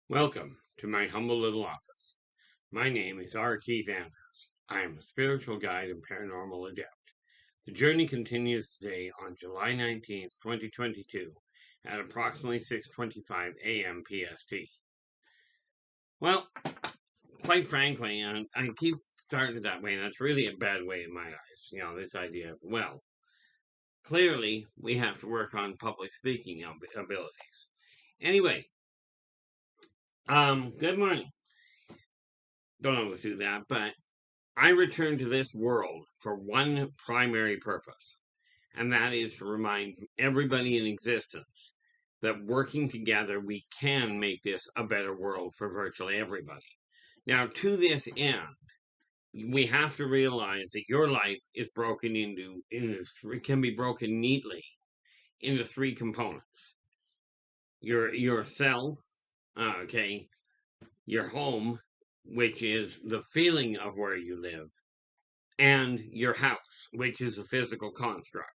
Welcome to my humble little office. My name is R. Keith Andrews. I am a spiritual guide and paranormal adept. The journey continues today on July 19th, 2022 at approximately 6:25 a.m. PST. Well, quite frankly, and I keep starting that way, and that's really a bad way in my eyes. This idea of, clearly we have to work on public speaking abilities. Anyway, good morning. Don't always do that, but I return to this world for one primary purpose, and that is to remind everybody in existence that working together we can make this a better world for virtually everybody. Now, to this end, we have to realize that your life is broken can be broken neatly into three components: yourself, your home, which is the feeling of where you live, and your house, which is a physical construct.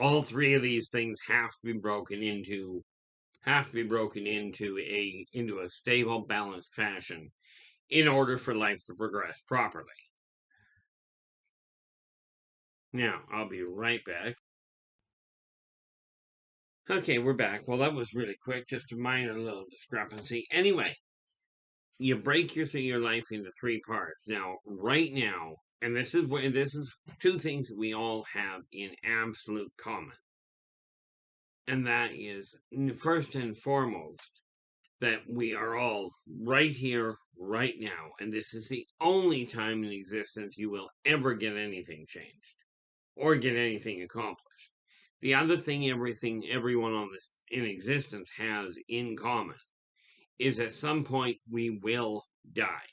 All three of these things have to be broken into a stable, balanced fashion in order for life to progress properly. Now, I'll be right back. Okay, we're back. Well, that was really quick, just a minor little discrepancy. Anyway, you break your life into three parts. Now, right now, and this is two things that we all have in absolute common. And that is, first and foremost, that we are all right here, right now. And this is the only time in existence you will ever get anything changed or get anything accomplished. The other thing everyone on this in existence has in common is at some point we will die.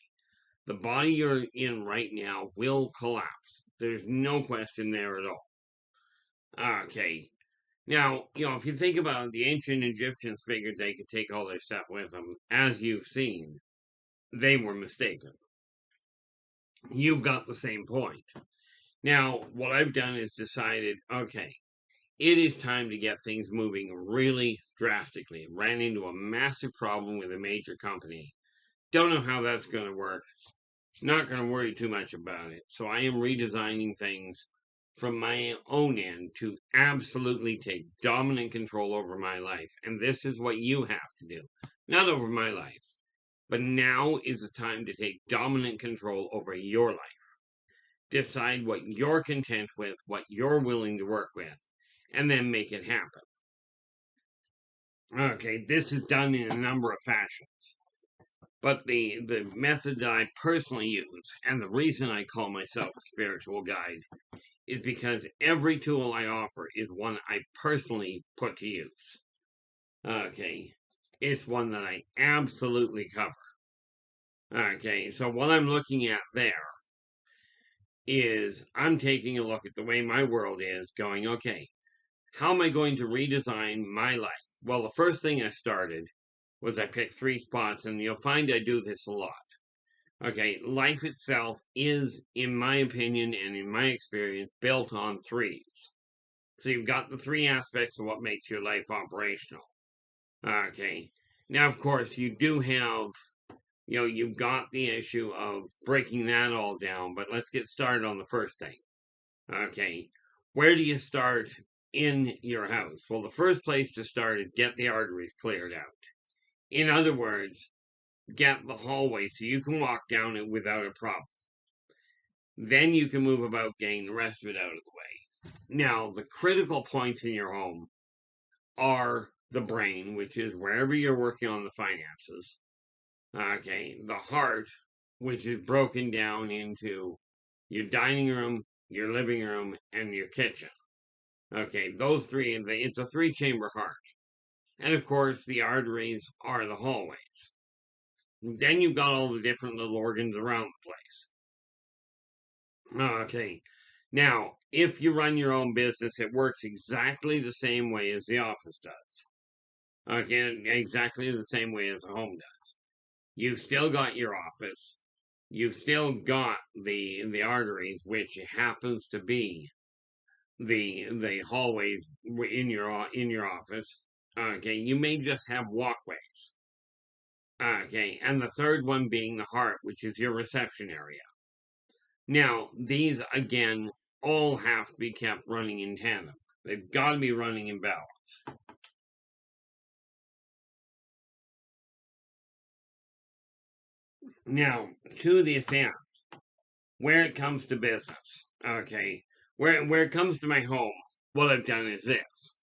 The body you're in right now will collapse. There's no question there at all. Okay. Now, if you think about it, the ancient Egyptians figured they could take all their stuff with them. As you've seen, they were mistaken. You've got the same point. Now, what I've done is decided, okay, it is time to get things moving really drastically. Ran into a massive problem with a major company. Don't know how that's going to work. Not going to worry too much about it. So I am redesigning things from my own end to absolutely take dominant control over my life. And this is what you have to do. Not over my life, but now is the time to take dominant control over your life. Decide what you're content with, what you're willing to work with, and then make it happen. Okay, this is done in a number of fashions. But the method that I personally use, and the reason I call myself a spiritual guide, is because every tool I offer is one I personally put to use. Okay, it's one that I absolutely cover. Okay, so what I'm looking at there is I'm taking a look at the way my world is, going, okay, how am I going to redesign my life? Well, the first thing I started was I picked three spots, and you'll find I do this a lot. Okay, life itself is, in my opinion and in my experience, built on threes. So you've got the three aspects of what makes your life operational. Okay, now of course you do have, you've got the issue of breaking that all down, but let's get started on the first thing. Okay, where do you start in your house? Well, the first place to start is get the arteries cleared out. In other words, get the hallway so you can walk down it without a problem. Then you can move about getting the rest of it out of the way. Now, the critical points in your home are the brain, which is wherever you're working on the finances. Okay, the heart, which is broken down into your dining room, your living room, and your kitchen. Okay, those three, it's a three-chamber heart. And of course, the arteries are the hallways. Then you've got all the different little organs around the place. Okay, now, if you run your own business, it works exactly the same way as the office does. Okay, exactly the same way as the home does. You've still got your office. You've still got the arteries, which happens to be the hallways in your office. Okay, you may just have walkways. Okay, and the third one being the heart, which is your reception area. Now, these, again, all have to be kept running in tandem. They've got to be running in balance. Now, to the end, where it comes to business, okay, where it comes to my home, what I've done is this.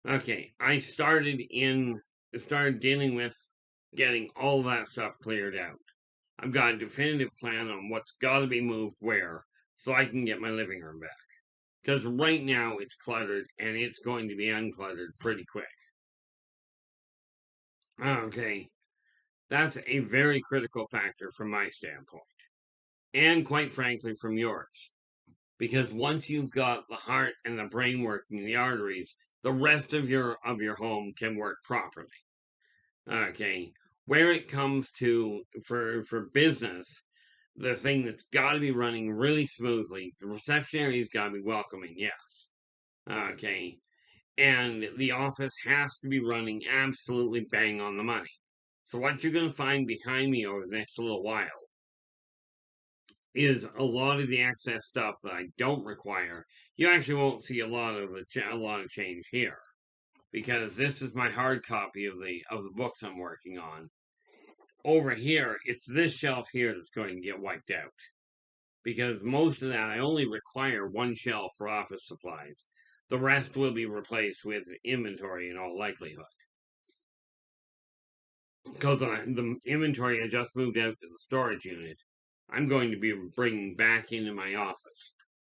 Okay, I started dealing with getting all that stuff cleared out. I've got a definitive plan on what's got to be moved where, so I can get my living room back. Because right now it's cluttered, and it's going to be uncluttered pretty quick. Okay, that's a very critical factor from my standpoint, and quite frankly from yours. Because once you've got the heart and the brain working, the arteries, the rest of your home can work properly. Okay, where it comes to for business, the thing that's got to be running really smoothly, the reception area's got to be welcoming, yes. Okay, and the office has to be running absolutely bang on the money. So what you're going to find behind me over the next little while is a lot of the excess stuff that I don't require. You actually won't see a lot of change here, because this is my hard copy of the books I'm working on. Over here, it's this shelf here that's going to get wiped out, because most of that I only require one shelf for office supplies. The rest will be replaced with inventory in all likelihood. Because the inventory I just moved out to the storage unit, I'm going to be bringing back into my office,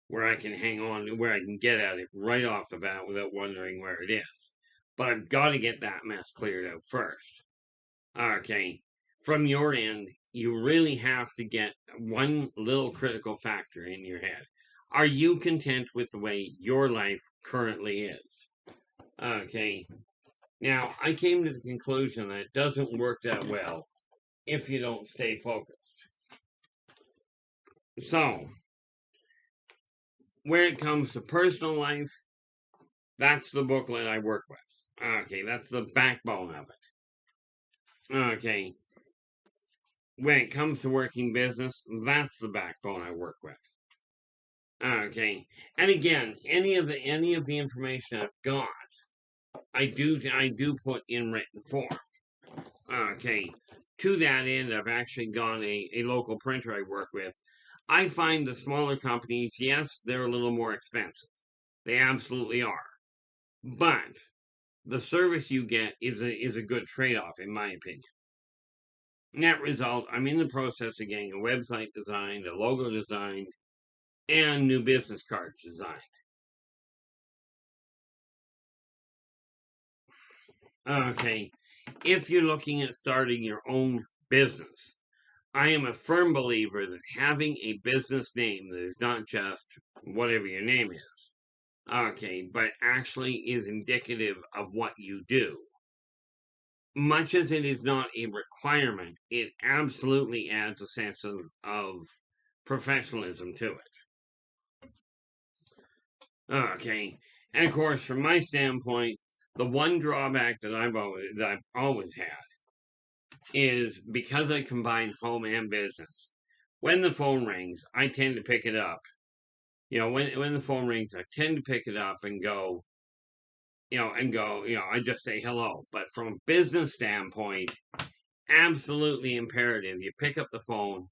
where I can hang on, where I can get at it right off the bat without wondering where it is. But I've got to get that mess cleared out first. Okay, from your end, you really have to get one little critical factor in your head. Are you content with the way your life currently is? Okay, now I came to the conclusion that it doesn't work that well if you don't stay focused. So, where it comes to personal life, that's the booklet I work with. Okay, that's the backbone of it. Okay, when it comes to working business, that's the backbone I work with. Okay, and again, any of the information I've got, I do put in written form. Okay, to that end, I've actually got a local printer I work with. I find the smaller companies, yes, they're a little more expensive. They absolutely are. But the service you get is a good trade-off, in my opinion. Net result, I'm in the process of getting a website designed, a logo designed, and new business cards designed. Okay, if you're looking at starting your own business, I am a firm believer that having a business name that is not just whatever your name is, okay, but actually is indicative of what you do. Much as it is not a requirement, it absolutely adds a sense of professionalism to it. Okay, and of course, from my standpoint, the one drawback that I've always had is because I combine home and business. When the phone rings, I tend to pick it up. When the phone rings, I tend to pick it up and go, I just say hello. But from a business standpoint, absolutely imperative you pick up the phone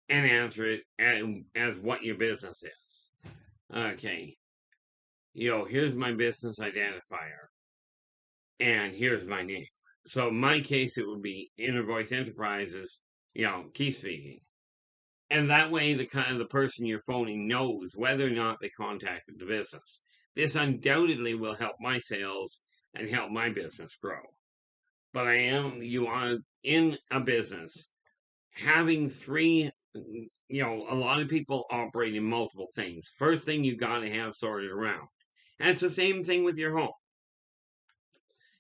and answer it as what your business is. Okay, here's my business identifier, and here's my name. So in my case, it would be Inner Voice Enterprises, key speaking. And that way, the person you're phoning knows whether or not they contacted the business. This undoubtedly will help my sales and help my business grow. But you are in a business having three. A lot of people operate in multiple things. First thing you got to have sorted around, and it's the same thing with your home.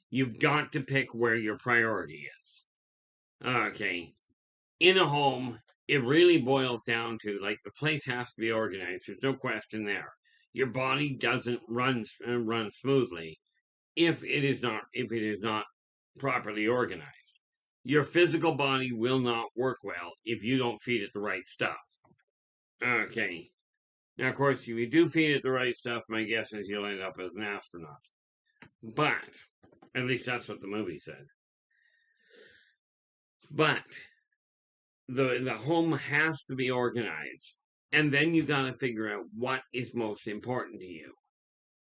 You've got to pick where your priority is. Okay, in a home, it really boils down to, like, the place has to be organized. There's no question there. Your body doesn't run smoothly if it is not properly organized. your physical body will not work well if you don't feed it the right stuff. Okay. Now, of course, if you do feed it the right stuff, my guess is you'll end up as an astronaut. But, at least that's what the movie said. But, the home has to be organized. And then you got to figure out what is most important to you.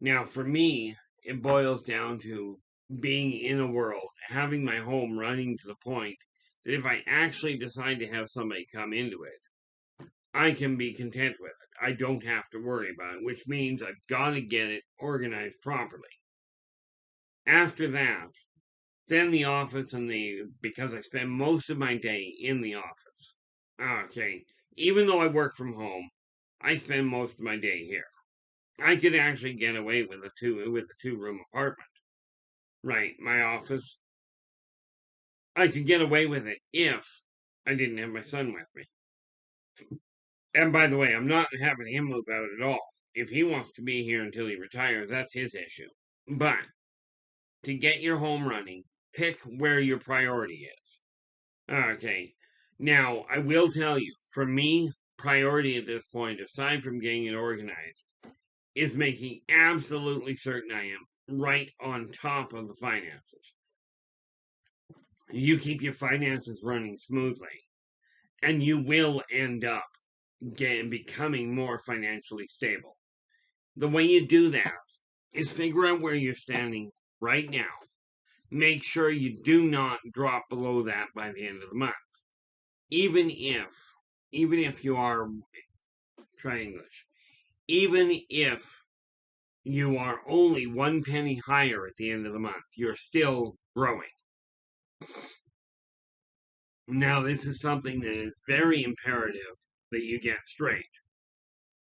Now, for me, it boils down to being in a world, having my home running to the point that if I actually decide to have somebody come into it, I can be content with it. I don't have to worry about it, which means I've got to get it organized properly. After that, then the office because I spend most of my day in the office. Okay, even though I work from home, I spend most of my day here. I could actually get away with a two-room apartment. Right, my office. I could get away with it if I didn't have my son with me. And by the way, I'm not having him move out at all. If he wants to be here until he retires, that's his issue. But to get your home running, pick where your priority is. Okay. Now, I will tell you, for me, priority at this point, aside from getting it organized, is making absolutely certain I am right on top of the finances. You keep your finances running smoothly, and you will end up becoming more financially stable. The way you do that is figure out where you're standing right now. Make sure you do not drop below that by the end of the month. Even if you are, try English, even if you are only 1 penny higher at the end of the month, you're still growing. Now, this is something that is very imperative that you get straight.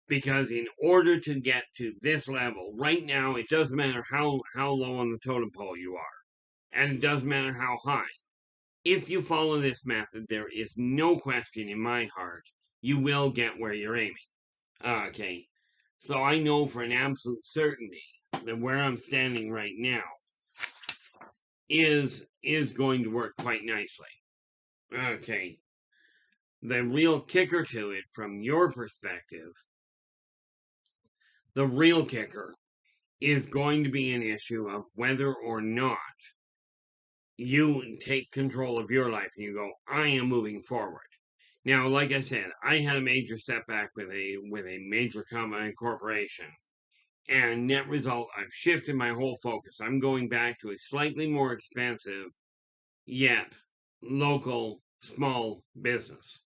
Because in order to get to this level, right now, it doesn't matter how low on the totem pole you are. And it doesn't matter how high. If you follow this method, there is no question in my heart you will get where you're aiming. Okay. So I know for an absolute certainty that where I'm standing right now is going to work quite nicely. Okay. The real kicker to it from your perspective, the real kicker is going to be an issue of whether or not you take control of your life and you go, I am moving forward. Now, like I said, I had a major setback with a major corporation. And net result, I've shifted my whole focus. I'm going back to a slightly more expensive, yet local, small business.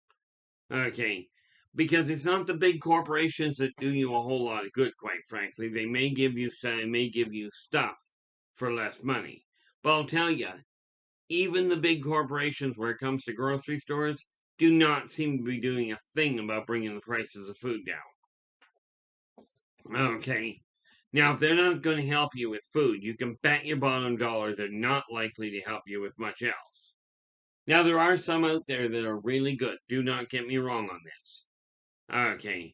Okay. Because it's not the big corporations that do you a whole lot of good, quite frankly. They may give you stuff for less money. But I'll tell you, even the big corporations, where it comes to grocery stores, do not seem to be doing a thing about bringing the prices of food down. Okay. Now, if they're not going to help you with food, you can bet your bottom dollar they're not likely to help you with much else. Now, there are some out there that are really good. Do not get me wrong on this. Okay.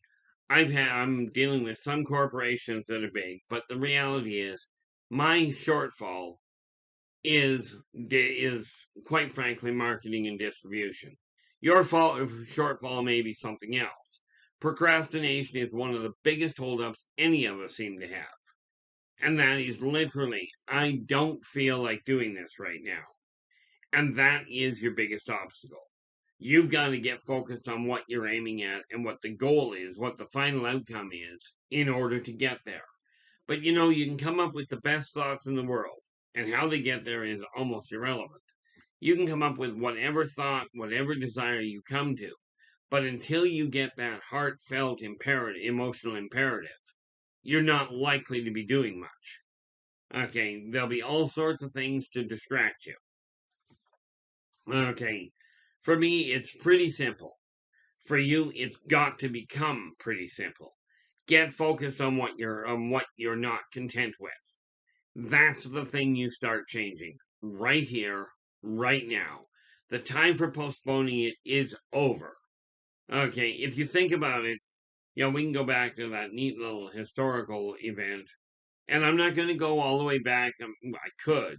I'm dealing with some corporations that are big, but the reality is my shortfall is quite frankly marketing and distribution. Your shortfall may be something else. Procrastination is one of the biggest holdups any of us seem to have. And that is literally, I don't feel like doing this right now. And that is your biggest obstacle. You've got to get focused on what you're aiming at and what the goal is, what the final outcome is, in order to get there. But you can come up with the best thoughts in the world, and how they get there is almost irrelevant. You can come up with whatever thought, whatever desire you come to, but until you get that heartfelt emotional imperative, you're not likely to be doing much. Okay, there'll be all sorts of things to distract you. Okay, for me, it's pretty simple. For you, it's got to become pretty simple. Get focused on what you're not content with. That's the thing you start changing right here, right now. The time for postponing it is over. Okay, if you think about it, we can go back to that neat little historical event. And I'm not going to go all the way back. I could.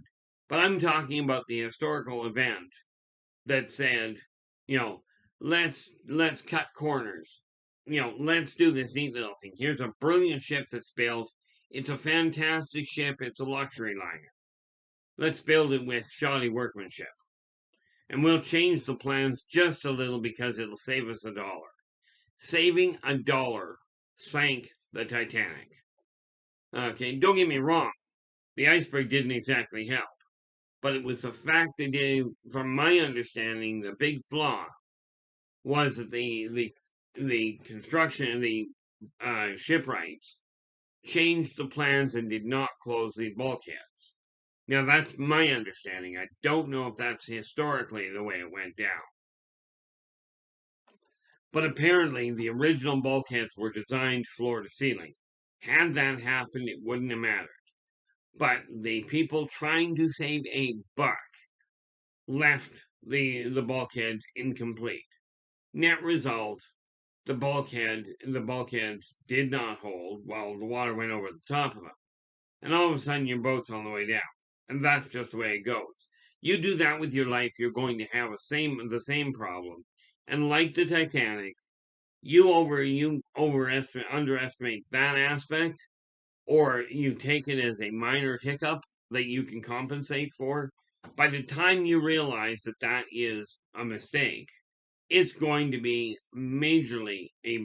But I'm talking about the historical event that said, you know, let's cut corners. Let's do this neat little thing. Here's a brilliant ship that's built. It's a fantastic ship. It's a luxury liner. Let's build it with shoddy workmanship. And we'll change the plans just a little because it'll save us $1. Saving $1 sank the Titanic. Okay, don't get me wrong. The iceberg didn't exactly help. But it was the fact that, from my understanding, the big flaw was that the construction and the shipwrights changed the plans and did not close the bulkheads. Now, that's my understanding. I don't know if that's historically the way it went down. But apparently, the original bulkheads were designed floor to ceiling. Had that happened, it wouldn't have mattered. But the people trying to save a buck left the bulkheads incomplete. Net result, the bulkheads did not hold while the water went over the top of them. And all of a sudden your boat's on the way down. And that's just the way it goes. You do that with your life, you're going to have the same problem. And like the Titanic, you underestimate that aspect, or you take it as a minor hiccup that you can compensate for. By the time you realize that that is a mistake, it's going to be majorly a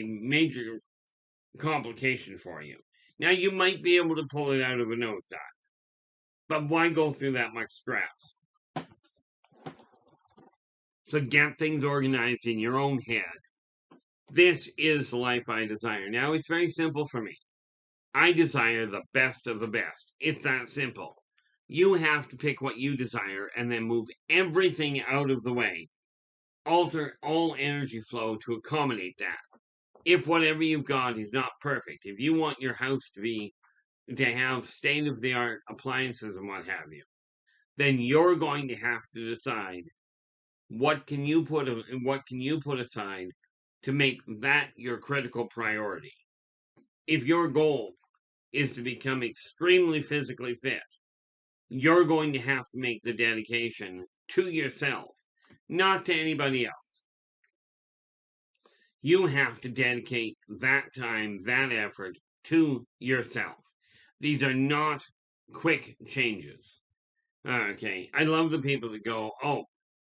major complication for you. Now, you might be able to pull it out of a nosedive, but why go through that much stress? So get things organized in your own head. This is the life I desire. Now, it's very simple for me. I desire the best of the best. It's that simple. You have to pick what you desire and then move everything out of the way. Alter all energy flow to accommodate that. If whatever you've got is not perfect, if you want your house to have state-of-the-art appliances and what have you, then you're going to have to decide what can you put aside to make that your critical priority. If your goal is to become extremely physically fit, you're going to have to make the dedication to yourself, not to anybody else. You have to dedicate that time, that effort to yourself. These are not quick changes. Okay, I love the people that go, oh,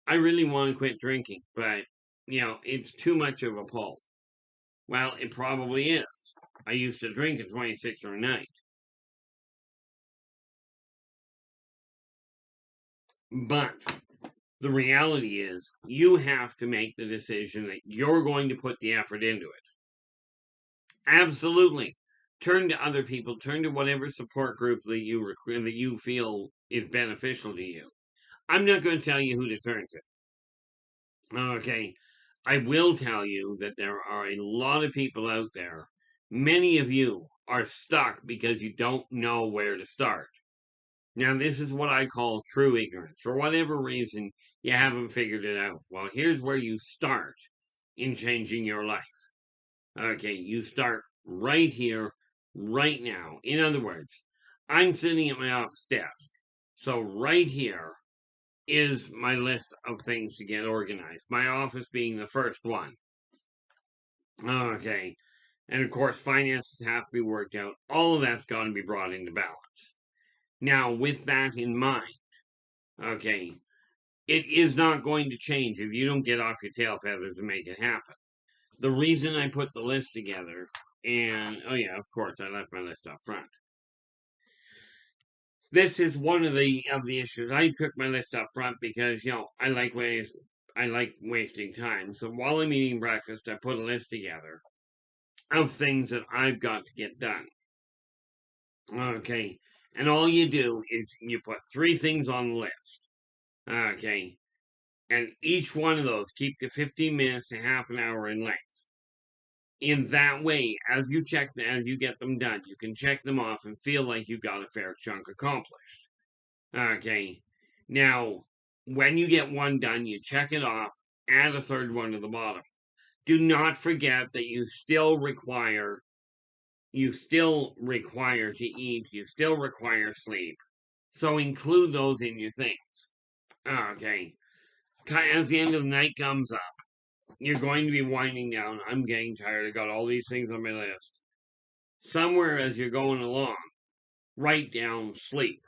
I really want to quit drinking, but, it's too much of a pull. Well, it probably is. I used to drink at 26 a night. But the reality is, you have to make the decision that you're going to put the effort into it. Absolutely. Turn to other people. Turn to whatever support group that you feel is beneficial to you. I'm not going to tell you who to turn to. Okay. I will tell you that there are a lot of people out there. Many of you are stuck because you don't know where to start. Now, this is what I call true ignorance. For whatever reason, you haven't figured it out. Well, here's where you start in changing your life. Okay, you start right here, right now. In other words, I'm sitting at my office desk. So right here is my list of things to get organized. My office being the first one. Okay. And of course, finances have to be worked out. All of that's got to be brought into balance. Now, with that in mind, okay, it is not going to change if you don't get off your tail feathers and make it happen. The reason I put the list together, and oh yeah, of course, I left my list up front. This is one of the issues. I took my list up front because I like wasting time. So while I'm eating breakfast, I put a list together of things that I've got to get done. Okay, and all you do is you put 3 things on the list. Okay, and each one of those keep to 15 minutes to half an hour in length. In that way, as you get them done, you can check them off and feel like you got a fair chunk accomplished. Okay, now when you get one done, you check it off, add a third one to the bottom. Do not forget that you still require to eat, you still require sleep. So include those in your things. Okay. As the end of the night comes up, you're going to be winding down. I'm getting tired. I got all these things on my list. Somewhere as you're going along, write down sleep.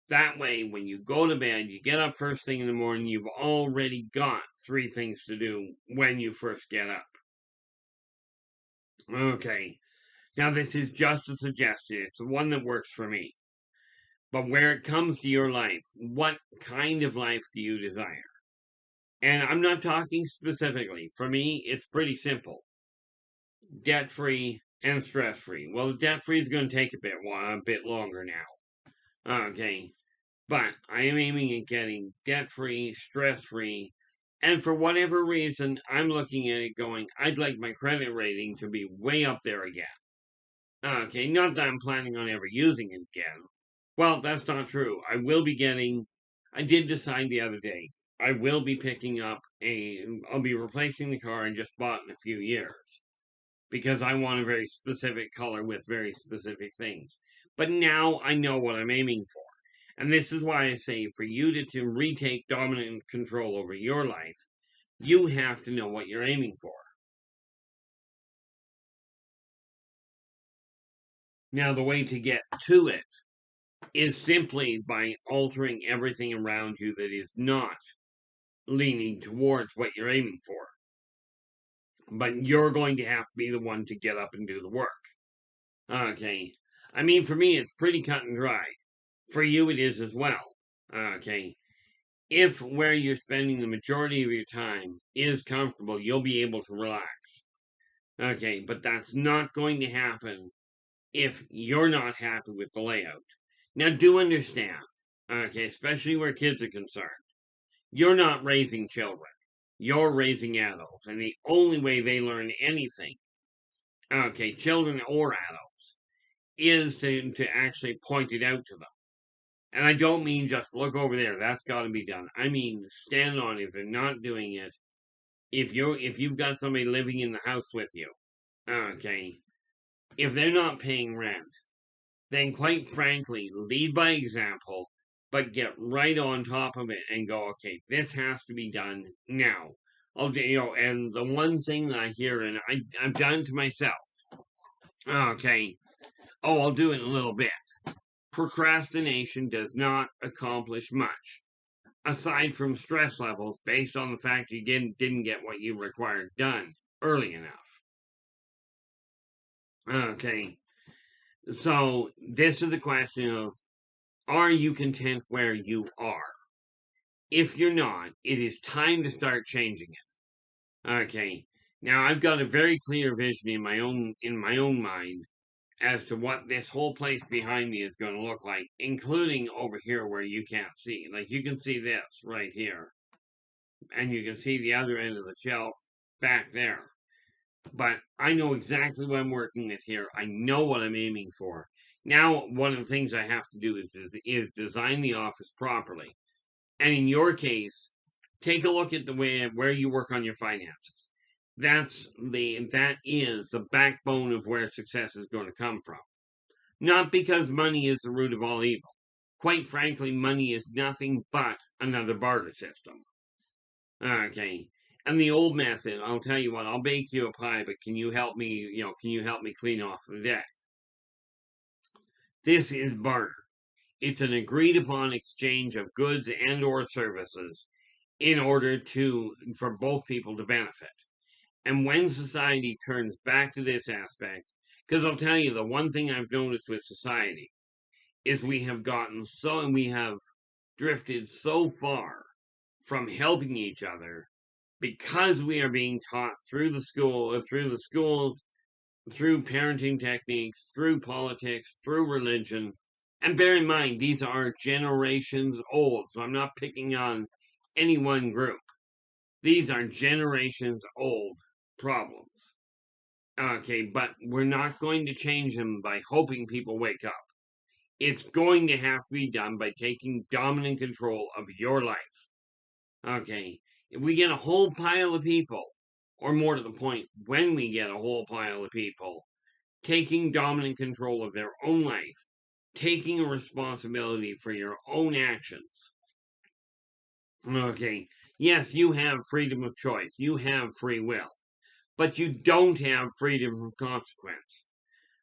That way, when you go to bed, you get up first thing in the morning, you've already got 3 things to do when you first get up. Okay. Now, this is just a suggestion. It's the one that works for me. But where it comes to your life, what kind of life do you desire? And I'm not talking specifically. For me, it's pretty simple. Debt-free and stress-free. Well, the debt-free is going to take a bit longer now. Okay. But I am aiming at getting debt-free, stress-free, and for whatever reason, I'm looking at it going, I'd like my credit rating to be way up there again. Okay, not that I'm planning on ever using it again. Well, that's not true. I did decide the other day, I will be I'll be replacing the car I just bought in a few years. Because I want a very specific color with very specific things. But now I know what I'm aiming for. And this is why I say for you to retake dominant control over your life, you have to know what you're aiming for. Now, the way to get to it is simply by altering everything around you that is not leaning towards what you're aiming for. But you're going to have to be the one to get up and do the work. Okay. I mean, for me, it's pretty cut and dry. For you, it is as well. Okay. If where you're spending the majority of your time is comfortable, you'll be able to relax. Okay, but that's not going to happen if you're not happy with the layout. Now, do understand, okay, especially where kids are concerned, you're not raising children. You're raising adults, and the only way they learn anything, okay, children or adults, is to actually point it out to them. And I don't mean just look over there, that's got to be done. I mean stand on it if they're not doing it. If you've got somebody living in the house with you, okay, if they're not paying rent, then quite frankly, lead by example, but get right on top of it and go, okay, this has to be done now. And the one thing that I hear, and I've done to myself, okay, I'll do it in a little bit. Procrastination does not accomplish much, aside from stress levels based on the fact you didn't get what you required done early enough. Okay, so this is a question of, are you content where you are? If you're not, it is time to start changing it. Okay, now I've got a very clear vision in my own mind as to what this whole place behind me is going to look like, including over here where you can't see. Like you can see this right here, and you can see the other end of the shelf back there. But I know exactly what I'm working with here. I know what I'm aiming for. Now, one of the things I have to do is design the office properly. And in your case, take a look at the way where you work on your finances. That is the backbone of where success is going to come from. Not because money is the root of all evil. Quite frankly, money is nothing but another barter system. Okay. And the old method, I'll tell you what, I'll bake you a pie, but can you help me, clean off the deck? This is barter. It's an agreed upon exchange of goods and or services in order for both people to benefit. And when society turns back to this aspect, because I'll tell you, the one thing I've noticed with society is we have drifted so far from helping each other because we are being taught through the schools, through parenting techniques, through politics, through religion. And bear in mind, these are generations old, so I'm not picking on any one group. These are generations old problems. Okay, but we're not going to change them by hoping people wake up. It's going to have to be done by taking dominant control of your life. Okay, if we get a whole pile of people, or more to the point, when we get a whole pile of people taking dominant control of their own life, taking a responsibility for your own actions, okay, Yes, you have freedom of choice. You have free will. But you don't have freedom from consequence.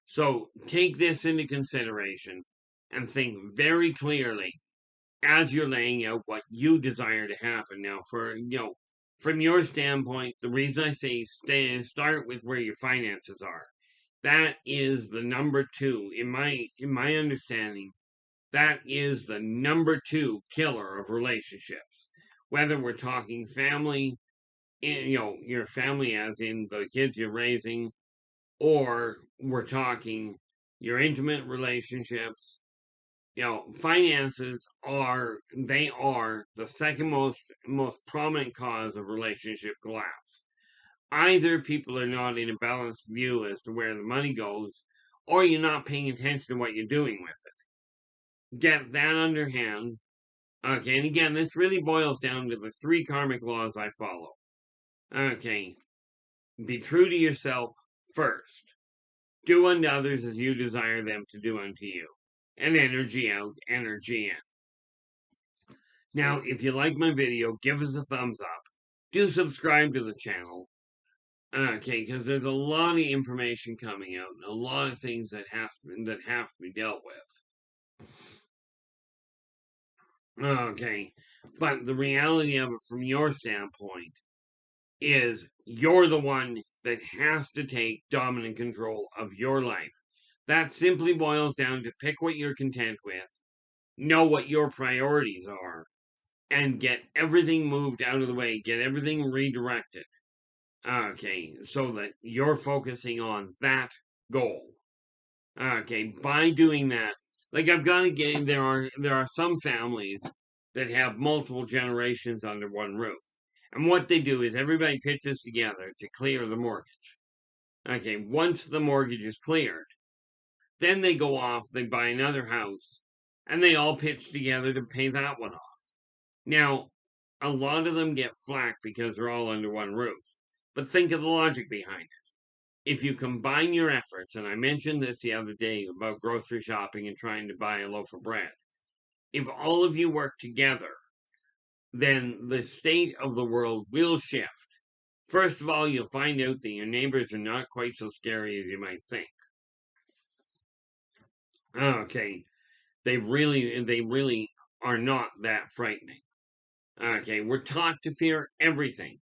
So take this into consideration and think very clearly as you're laying out what you desire to happen. Now, from your standpoint, the reason I say start with where your finances are. That is the number two in my understanding. That is the number two killer of relationships. Whether we're talking family, your family as in the kids you're raising, or we're talking your intimate relationships. Finances are the second most prominent cause of relationship collapse. Either people are not in a balanced view as to where the money goes, or you're not paying attention to what you're doing with it. Get that underhand. Okay, and again, this really boils down to the three karmic laws I follow. Okay, be true to yourself first. Do unto others as you desire them to do unto you. And energy out, energy in. Now, if you like my video, give us a thumbs up. Do subscribe to the channel. Okay, because there's a lot of information coming out, and a lot of things that have to be dealt with. Okay, but the reality of it from your standpoint is you're the one that has to take dominant control of your life. That simply boils down to pick what you're content with, know what your priorities are, and get everything moved out of the way, get everything redirected. Okay, so that you're focusing on that goal. Okay, by doing that, like I've got to get there are some families that have multiple generations under one roof. And what they do is everybody pitches together to clear the mortgage. Okay, once the mortgage is cleared, then they go off, they buy another house, and they all pitch together to pay that one off. Now, a lot of them get flack because they're all under one roof. But think of the logic behind it. If you combine your efforts, and I mentioned this the other day about grocery shopping and trying to buy a loaf of bread, if all of you work together, then the state of the world will shift. First of all, you'll find out that your neighbors are not quite so scary as you might think. Okay, they really are not that frightening. Okay, we're taught to fear everything,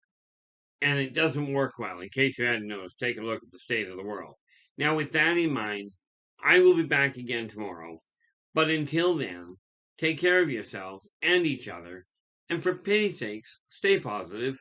and it doesn't work well. In case you hadn't noticed, take a look at the state of the world. Now, with that in mind, I will be back again tomorrow. But until then, take care of yourselves and each other, and for pity's sakes, stay positive.